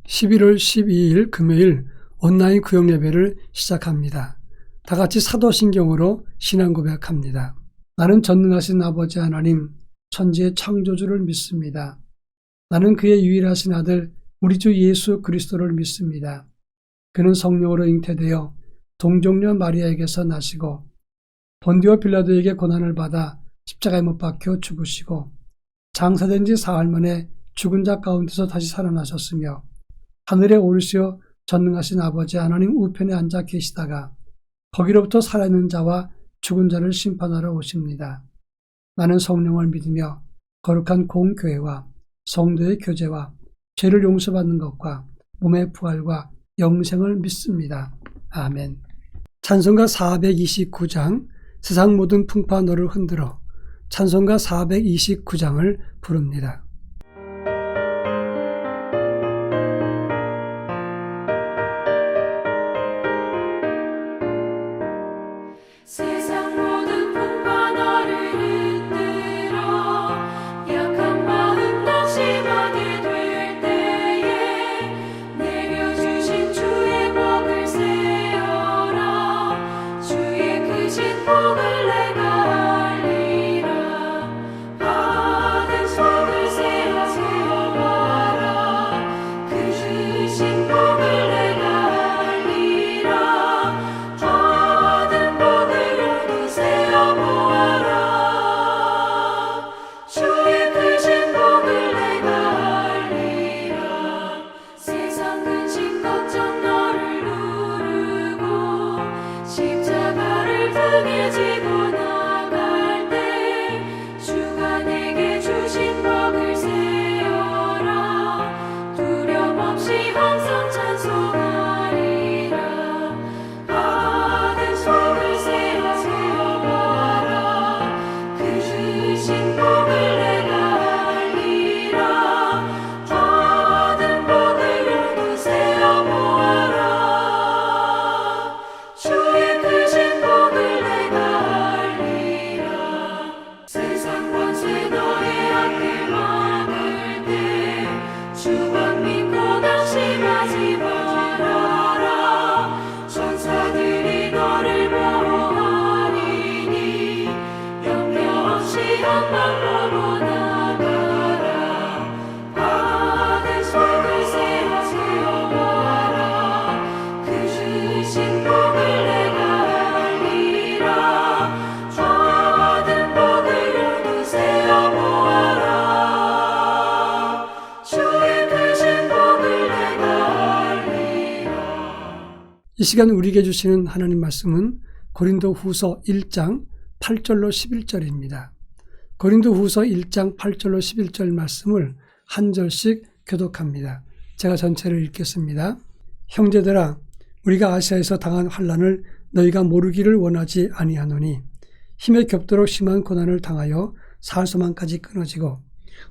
11월 12일 금요일 온라인 구역 예배를 시작합니다. 다 같이 사도신경으로 신앙 고백합니다. 나는 전능하신 아버지 하나님, 천지의 창조주를 믿습니다. 나는 그의 유일하신 아들 우리 주 예수 그리스도를 믿습니다. 그는 성령으로 잉태되어 동정녀 마리아에게서 나시고 본디오 빌라도에게 고난을 받아 십자가에 못 박혀 죽으시고 장사된 지 사흘 만에 죽은 자 가운데서 다시 살아나셨으며 하늘에 오르시어 전능하신 아버지 하나님 우편에 앉아 계시다가 거기로부터 살아있는 자와 죽은 자를 심판하러 오십니다. 나는 성령을 믿으며 거룩한 공교회와 성도의 교제와 죄를 용서받는 것과 몸의 부활과 영생을 믿습니다. 아멘. 찬송가 429장 세상 모든 풍파 너를 흔들어 찬송가 429장을 부릅니다. 세상 모든 풍파 너를 흔들어 약한 마음 낙심하게 될 때에 내려주신 주의 복을 세어라 주의 크신 복을 내가 알리라 받은 속을 세어봐라 그 크신 복을 내가 알리라 받은 복을 세어보아라 주의 크신 복을 내가 알리라 세상 근심 걱정 너를 누르고 십자가를 등에 지고 나갈 때 주가 내게 주신 복을 세어라 두려움 없이 항상 찬송하리라 받은 속을 세어보아라 그 크신 복을 내가 알리라 받은 복을 모두 세어보아라 주의 크신 복을 내가 알리라 세상 권세 너의 앞을 막을 때 주만 믿고 낙심하지 말아라 천사들이 너를 보호하리니 염려 없이 한 발로 나가라 받은 속을 세어보아라 그 크신 복을 내가 알리라 받은 복을 모두 세어보아라 주의 크신 복을 내가 알리라. 이 시간 우리에게 주시는 하나님 말씀은 고린도후서 1장 8절로 11절입니다. 고린도후서 1장 8절로 11절 말씀을 한 절씩 교독합니다. 제가 전체를 읽겠습니다. 형제들아, 우리가 아시아에서 당한 환난을 너희가 모르기를 원하지 아니하노니 힘에 겹도록 심한 고난을 당하여 살소망까지 끊어지고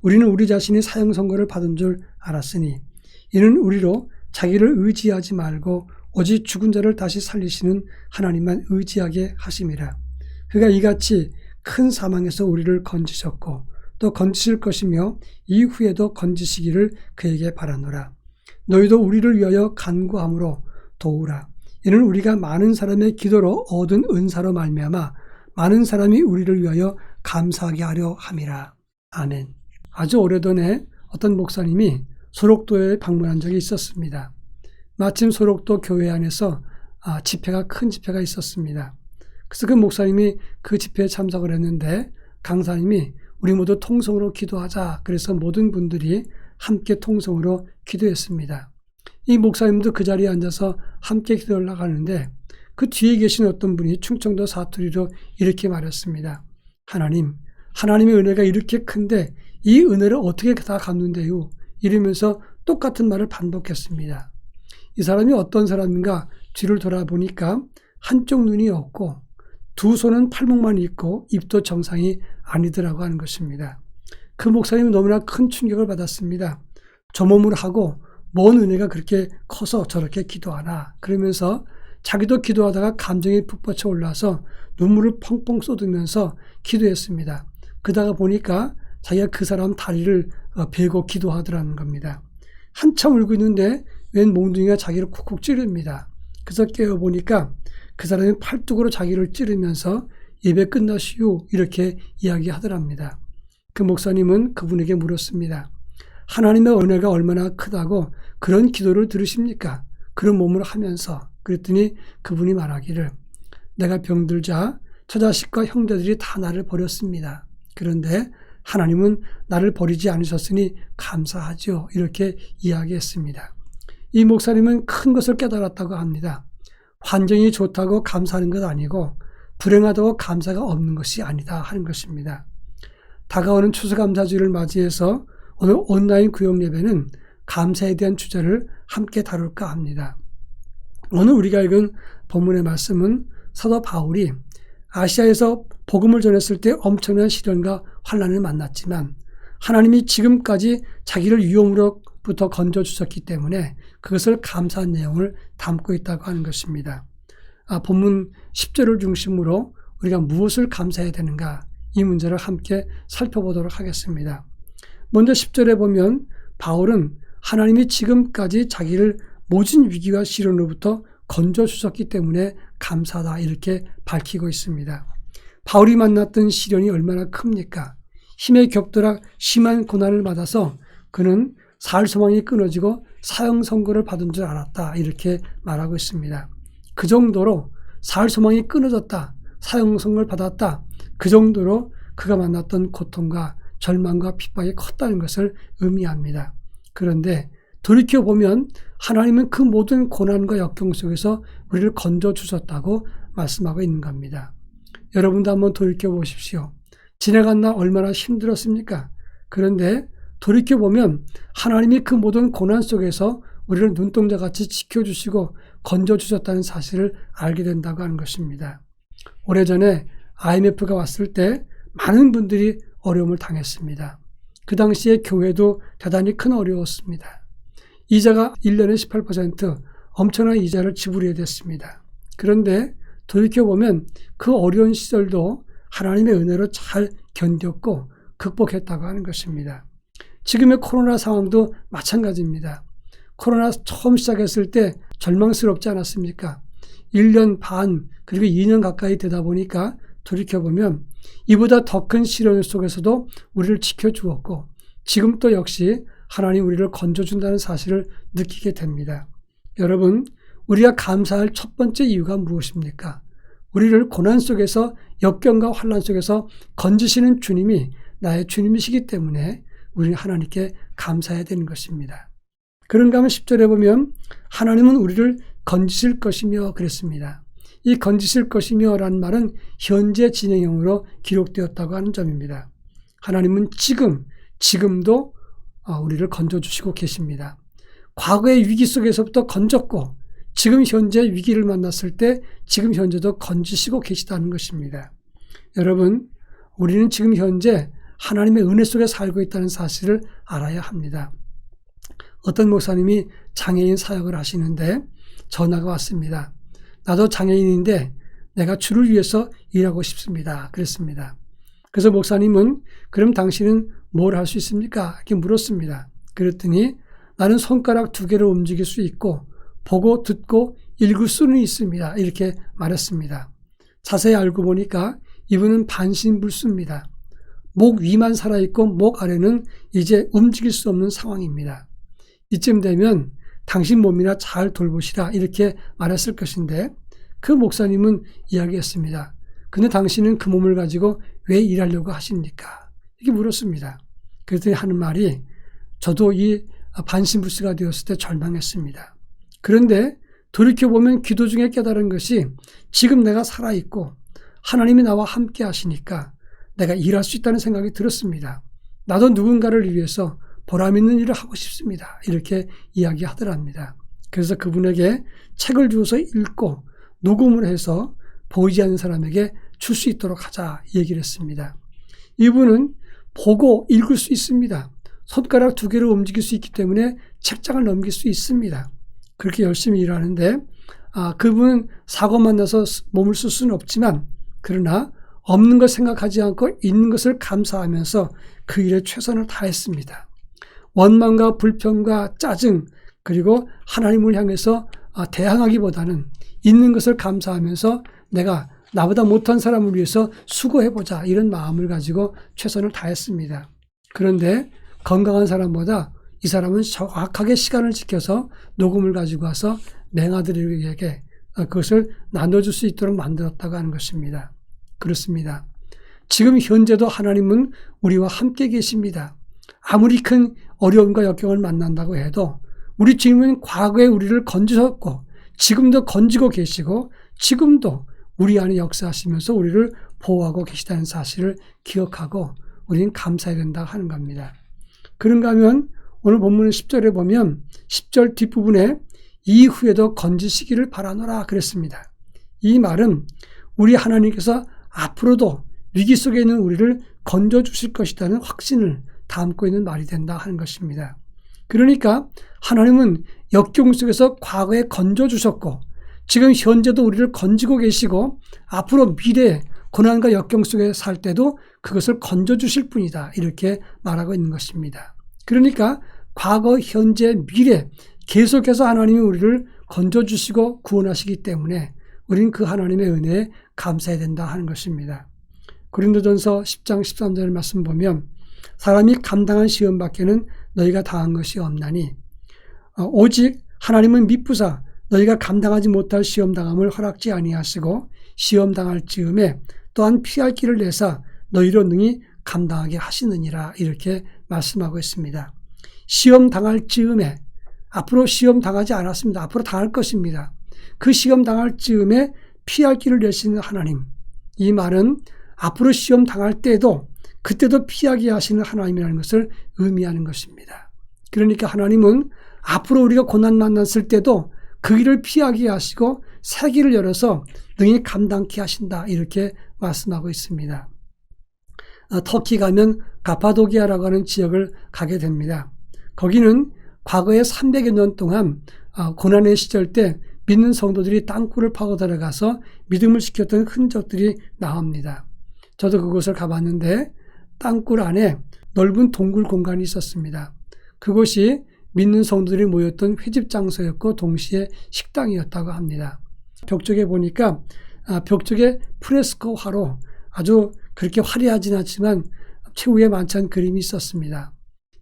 우리는 우리 자신이 사형 선고를 받은 줄 알았으니 이는 우리로 자기를 의지하지 말고 오직 죽은 자를 다시 살리시는 하나님만 의지하게 하심이라. 그가 이같이 큰 사망에서 우리를 건지셨고 또 건지실 것이며 이후에도 건지시기를 그에게 바라노라. 너희도 우리를 위하여 간구함으로 도우라. 이는 우리가 많은 사람의 기도로 얻은 은사로 말미암아 많은 사람이 우리를 위하여 감사하게 하려 함이라. 아멘. 아주 오래전에 어떤 목사님이 소록도에 방문한 적이 있었습니다. 마침 소록도 교회 안에서 큰 집회가 있었습니다. 그래서 그 목사님이 그 집회에 참석을 했는데 강사님이 우리 모두 통성으로 기도하자. 그래서 모든 분들이 함께 통성으로 기도했습니다. 이 목사님도 그 자리에 앉아서 함께 기도를 나가는데 그 뒤에 계신 어떤 분이 충청도 사투리로 이렇게 말했습니다. 하나님의 은혜가 이렇게 큰데 이 은혜를 어떻게 다 갚는데요? 이러면서 똑같은 말을 반복했습니다. 이 사람이 어떤 사람인가 뒤를 돌아보니까 한쪽 눈이 없고 두 손은 팔목만 있고 입도 정상이 아니더라고 하는 것입니다. 그 목사님은 너무나 큰 충격을 받았습니다. 저 몸을 하고 뭔 은혜가 그렇게 커서 저렇게 기도하나. 그러면서 자기도 기도하다가 감정이 북받쳐 올라서 눈물을 펑펑 쏟으면서 기도했습니다. 그러다가 보니까 자기가 그 사람 다리를 베고 기도하더라는 겁니다. 한참 울고 있는데 웬 몽둥이가 자기를 쿡쿡 찌릅니다. 그래서 깨어보니까 그 사람이 팔뚝으로 자기를 찌르면서 예배 끝나시오 이렇게 이야기하더랍니다. 그 목사님은 그분에게 물었습니다. 하나님의 은혜가 얼마나 크다고 그런 기도를 들으십니까? 그런 몸을 하면서. 그랬더니 그분이 말하기를 내가 병들자 저 자식과 형제들이 다 나를 버렸습니다. 그런데 하나님은 나를 버리지 않으셨으니 감사하죠. 이렇게 이야기했습니다. 이 목사님은 큰 것을 깨달았다고 합니다. 환경이 좋다고 감사하는 것 아니고 불행하다고 감사가 없는 것이 아니다 하는 것입니다. 다가오는 추수감사주를 맞이해서 오늘 온라인 구역 예배는 감사에 대한 주제를 함께 다룰까 합니다. 오늘 우리가 읽은 본문의 말씀은 사도 바울이 아시아에서 복음을 전했을 때 엄청난 시련과 환난을 만났지만 하나님이 지금까지 자기를 위험으로부터 건져주셨기 때문에 그것을 감사한 내용을 담고 있다고 하는 것입니다. 본문 10절을 중심으로 우리가 무엇을 감사해야 되는가 이 문제를 함께 살펴보도록 하겠습니다. 먼저 10절에 보면 바울은 하나님이 지금까지 자기를 모진 위기와 시련으로부터 건져주셨기 때문에 감사하다 이렇게 밝히고 있습니다. 바울이 만났던 시련이 얼마나 큽니까? 힘에 격돌하 심한 고난을 받아서 그는 살 소망이 끊어지고 사형 선고를 받은 줄 알았다 이렇게 말하고 있습니다. 그 정도로 살 소망이 끊어졌다, 사형 선고를 받았다, 그 정도로 그가 만났던 고통과 절망과 핍박이 컸다는 것을 의미합니다. 그런데 돌이켜보면 하나님은 그 모든 고난과 역경 속에서 우리를 건져주셨다고 말씀하고 있는 겁니다. 여러분도 한번 돌이켜보십시오. 지나간 날 얼마나 힘들었습니까? 그런데 돌이켜보면 하나님이 그 모든 고난 속에서 우리를 눈동자같이 지켜주시고 건져주셨다는 사실을 알게 된다고 하는 것입니다. 오래전에 IMF가 왔을 때 많은 분들이 어려움을 당했습니다. 그 당시에 교회도 대단히 큰 어려웠습니다. 이자가 1년에 18% 엄청난 이자를 지불해야 됐습니다. 그런데 돌이켜보면 그 어려운 시절도 하나님의 은혜로 잘 견뎠고 극복했다고 하는 것입니다. 지금의 코로나 상황도 마찬가지입니다. 코로나 처음 시작했을 때 절망스럽지 않았습니까? 1년 반 그리고 2년 가까이 되다 보니까 돌이켜보면 이보다 더 큰 시련 속에서도 우리를 지켜주었고 지금 또 역시 하나님 우리를 건져준다는 사실을 느끼게 됩니다. 여러분, 우리가 감사할 첫 번째 이유가 무엇입니까? 우리를 고난 속에서 역경과 환난 속에서 건지시는 주님이 나의 주님이시기 때문에 우리는 하나님께 감사해야 되는 것입니다. 그런가 하면 10절에 보면 하나님은 우리를 건지실 것이며 그랬습니다. 이 건지실 것이며 라는 말은 현재 진행형으로 기록되었다고 하는 점입니다. 하나님은 지금도 우리를 건져주시고 계십니다. 과거의 위기 속에서부터 건졌고 지금 현재 위기를 만났을 때 지금 현재도 건지시고 계시다는 것입니다. 여러분, 우리는 지금 현재 하나님의 은혜 속에 살고 있다는 사실을 알아야 합니다. 어떤 목사님이 장애인 사역을 하시는데 전화가 왔습니다. 나도 장애인인데 내가 주를 위해서 일하고 싶습니다. 그랬습니다. 그래서 목사님은 그럼 당신은 뭘 할 수 있습니까? 이렇게 물었습니다. 그랬더니 나는 손가락 2개를 움직일 수 있고 보고 듣고 읽을 수는 있습니다. 이렇게 말했습니다. 자세히 알고 보니까 이분은 반신불수입니다. 목 위만 살아있고 목 아래는 이제 움직일 수 없는 상황입니다. 이쯤 되면 당신 몸이나 잘 돌보시라 이렇게 말했을 것인데 그 목사님은 이야기했습니다. 근데 당신은 그 몸을 가지고 왜 일하려고 하십니까? 이렇게 물었습니다. 그랬더니 하는 말이 저도 이 반신불수가 되었을 때 절망했습니다. 그런데 돌이켜보면 기도 중에 깨달은 것이 지금 내가 살아있고 하나님이 나와 함께 하시니까 내가 일할 수 있다는 생각이 들었습니다. 나도 누군가를 위해서 보람 있는 일을 하고 싶습니다. 이렇게 이야기하더랍니다. 그래서 그분에게 책을 주어서 읽고 녹음을 해서 보이지 않는 사람에게 줄 수 있도록 하자 얘기를 했습니다. 이분은 보고 읽을 수 있습니다. 손가락 2개로 움직일 수 있기 때문에 책장을 넘길 수 있습니다. 그렇게 열심히 일하는데 그분은 사고만 나서 몸을 쓸 수는 없지만 그러나 없는 것 생각하지 않고 있는 것을 감사하면서 그 일에 최선을 다했습니다. 원망과 불평과 짜증, 그리고 하나님을 향해서 대항하기보다는 있는 것을 감사하면서 내가 나보다 못한 사람을 위해서 수고해보자, 이런 마음을 가지고 최선을 다했습니다. 그런데 건강한 사람보다 이 사람은 정확하게 시간을 지켜서 녹음을 가지고 와서 맹아들에게 그것을 나눠줄 수 있도록 만들었다고 하는 것입니다. 그렇습니다. 지금 현재도 하나님은 우리와 함께 계십니다. 아무리 큰 어려움과 역경을 만난다고 해도 우리 주님은 과거에 우리를 건지셨고 지금도 건지고 계시고 지금도 우리 안에 역사하시면서 우리를 보호하고 계시다는 사실을 기억하고 우리는 감사해야 된다 하는 겁니다. 그런가 하면 오늘 본문 10절에 보면 10절 뒷부분에 이후에도 건지시기를 바라노라 그랬습니다. 이 말은 우리 하나님께서 앞으로도 위기 속에 있는 우리를 건져주실 것이라는 확신을 담고 있는 말이 된다 하는 것입니다. 그러니까 하나님은 역경 속에서 과거에 건져주셨고 지금 현재도 우리를 건지고 계시고 앞으로 미래에 고난과 역경 속에 살 때도 그것을 건져주실 분이다, 이렇게 말하고 있는 것입니다. 그러니까 과거, 현재, 미래 계속해서 하나님이 우리를 건져주시고 구원하시기 때문에 우리는 그 하나님의 은혜에 감사해야 된다 하는 것입니다. 고린도전서 10장 13절 말씀 보면 사람이 감당한 시험 밖에는 너희가 당한 것이 없나니 오직 하나님은 미쁘사 너희가 감당하지 못할 시험 당함을 허락지 아니하시고 시험 당할 즈음에 또한 피할 길을 내사 너희로 능히 감당하게 하시느니라, 이렇게 말씀하고 있습니다. 시험 당할 즈음에, 앞으로 시험 당하지 않았습니다. 앞으로 당할 것입니다. 그 시험 당할 즈음에 피할 길을 내시는 하나님, 이 말은 앞으로 시험 당할 때도 그때도 피하게 하시는 하나님이라는 것을 의미하는 것입니다. 그러니까 하나님은 앞으로 우리가 고난 만났을 때도 그 길을 피하게 하시고 새 길을 열어서 능히 감당케 하신다, 이렇게 말씀하고 있습니다. 터키 가면 가파도기아라고 하는 지역을 가게 됩니다. 거기는 과거에 300여 년 동안 고난의 시절 때 믿는 성도들이 땅굴을 파고 들어가서 믿음을 지켰던 흔적들이 나옵니다. 저도 그곳을 가봤는데 땅굴 안에 넓은 동굴 공간이 있었습니다. 그곳이 믿는 성도들이 모였던 회집 장소였고 동시에 식당이었다고 합니다. 벽쪽에 보니까 벽쪽에 프레스코 화로 아주 그렇게 화려하진 않지만 최후의 만찬 그림이 있었습니다.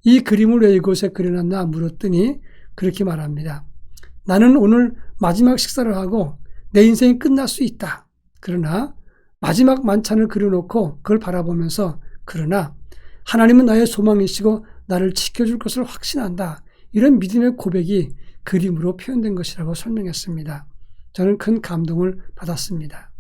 이 그림을 왜 이곳에 그려놨나 물었더니 그렇게 말합니다. 나는 오늘 마지막 식사를 하고 내 인생이 끝날 수 있다. 그러나 마지막 만찬을 그려놓고 그걸 바라보면서 그러나 하나님은 나의 소망이시고 나를 지켜줄 것을 확신한다. 이런 믿음의 고백이 그림으로 표현된 것이라고 설명했습니다. 저는 큰 감동을 받았습니다.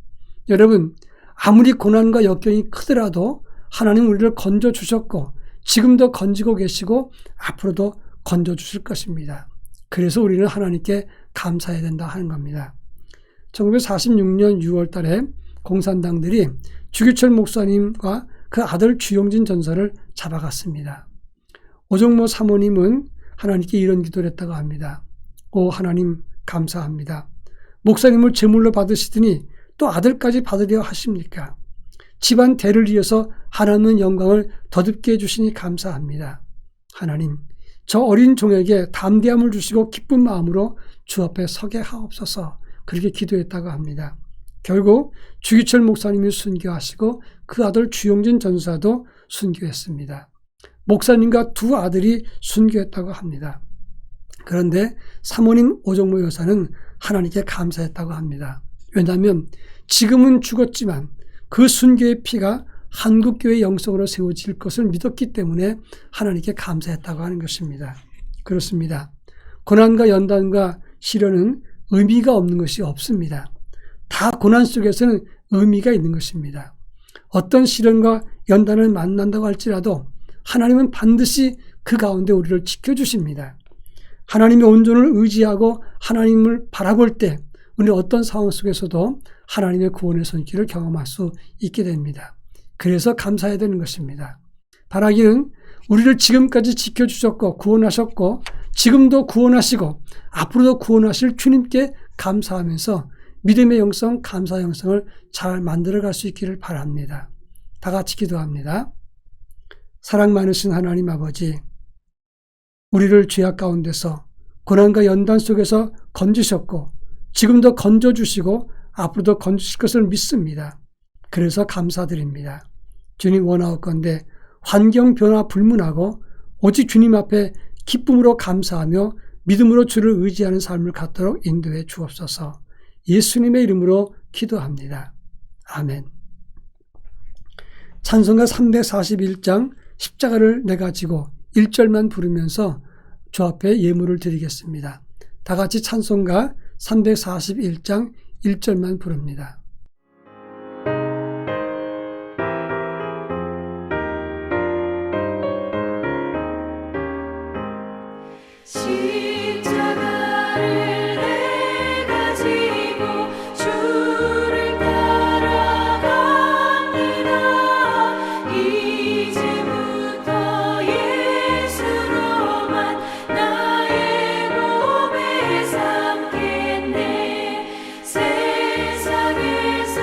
여러분, 아무리 고난과 역경이 크더라도 하나님 우리를 건져주셨고 지금도 건지고 계시고 앞으로도 건져주실 것입니다. 그래서 우리는 하나님께 감사해야 된다 하는 겁니다. 1946년 6월 달에 공산당들이 주기철 목사님과 그 아들 주용진 전사를 잡아갔습니다. 오정모 사모님은 하나님께 이런 기도를 했다고 합니다. 오 하나님 감사합니다. 목사님을 제물로 받으시더니 또 아들까지 받으려 하십니까? 집안 대를 이어서 하나님의 영광을 더듬게 해주시니 감사합니다. 하나님, 저 어린 종에게 담대함을 주시고 기쁜 마음으로 주 앞에 서게 하옵소서, 그렇게 기도했다고 합니다. 결국 주기철 목사님이 순교하시고 그 아들 주용진 전사도 순교했습니다. 목사님과 두 아들이 순교했다고 합니다. 그런데 사모님 오정모 여사는 하나님께 감사했다고 합니다. 왜냐하면 지금은 죽었지만 그 순교의 피가 한국교회 영성으로 세워질 것을 믿었기 때문에 하나님께 감사했다고 하는 것입니다. 그렇습니다. 고난과 연단과 시련은 의미가 없는 것이 없습니다. 다 고난 속에서는 의미가 있는 것입니다. 어떤 시련과 연단을 만난다고 할지라도 하나님은 반드시 그 가운데 우리를 지켜주십니다. 하나님의 온전을 의지하고 하나님을 바라볼 때 우리는 어떤 상황 속에서도 하나님의 구원의 손길을 경험할 수 있게 됩니다. 그래서 감사해야 되는 것입니다. 바라기는 우리를 지금까지 지켜주셨고 구원하셨고 지금도 구원하시고 앞으로도 구원하실 주님께 감사하면서 믿음의 영성, 감사 영성을 잘 만들어갈 수 있기를 바랍니다. 다 같이 기도합니다. 사랑 많으신 하나님 아버지, 우리를 죄악 가운데서 고난과 연단 속에서 건지셨고 지금도 건져주시고 앞으로도 건지실 것을 믿습니다. 그래서 감사드립니다. 주님 원하옵건대 환경 변화 불문하고 오직 주님 앞에 기쁨으로 감사하며 믿음으로 주를 의지하는 삶을 갖도록 인도해 주옵소서. 예수님의 이름으로 기도합니다. 아멘. 찬송가 341장 십자가를 내가 지고 1절만 부르면서 주 앞에 예물을 드리겠습니다. 다 같이 찬송가 341장 1절만 부릅니다. 십자가를 내가 지고 주를 따라갑니다. 이제부터 예수로만 나의 몸에 삼겠네. 세상에서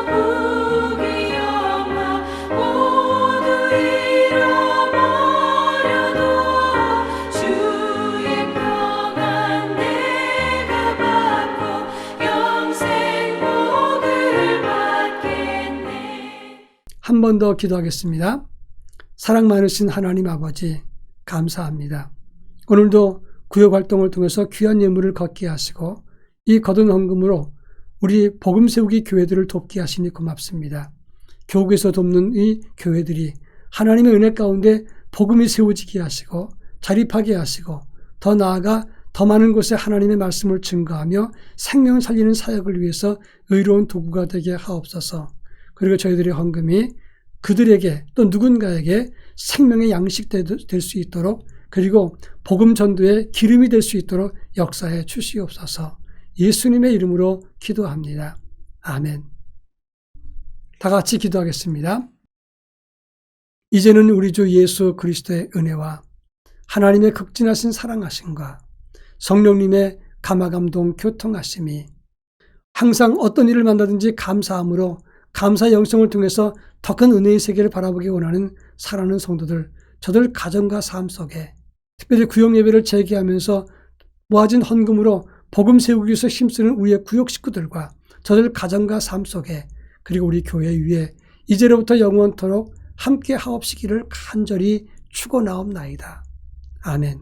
부귀 영화 모두 잃어버려도 주의 평안 내가 받고 영생 복을 받겠네. 한 번 더 기도하겠습니다. 사랑 많으신 하나님 아버지 감사합니다. 오늘도 구역 활동을 통해서 귀한 예물을 걷게 하시고 이 거둔 헌금으로 우리 복음 세우기 교회들을 돕게 하시니 고맙습니다. 교국에서 돕는 이 교회들이 하나님의 은혜 가운데 복음이 세워지게 하시고 자립하게 하시고 더 나아가 더 많은 곳에 하나님의 말씀을 증거하며 생명을 살리는 사역을 위해서 의로운 도구가 되게 하옵소서. 그리고 저희들의 헌금이 그들에게 또 누군가에게 생명의 양식 될 수 있도록 그리고 복음 전도의 기름이 될 수 있도록 역사해 주시옵소서. 예수님의 이름으로 기도합니다. 아멘. 다 같이 기도하겠습니다. 이제는 우리 주 예수 그리스도의 은혜와 하나님의 극진하신 사랑하심과 성령님의 감화감동 교통하심이 항상 어떤 일을 만나든지 감사함으로 감사 영성을 통해서 더 큰 은혜의 세계를 바라보기 원하는 사랑하는 성도들, 저들 가정과 삶 속에 특별히 구역 예배를 재개하면서 모아진 헌금으로 복음 세우기 위해서 힘쓰는 우리의 구역 식구들과 저들 가정과 삶 속에 그리고 우리 교회 위에 이제로부터 영원토록 함께 하옵시기를 간절히 축원하옵나이다. 아멘.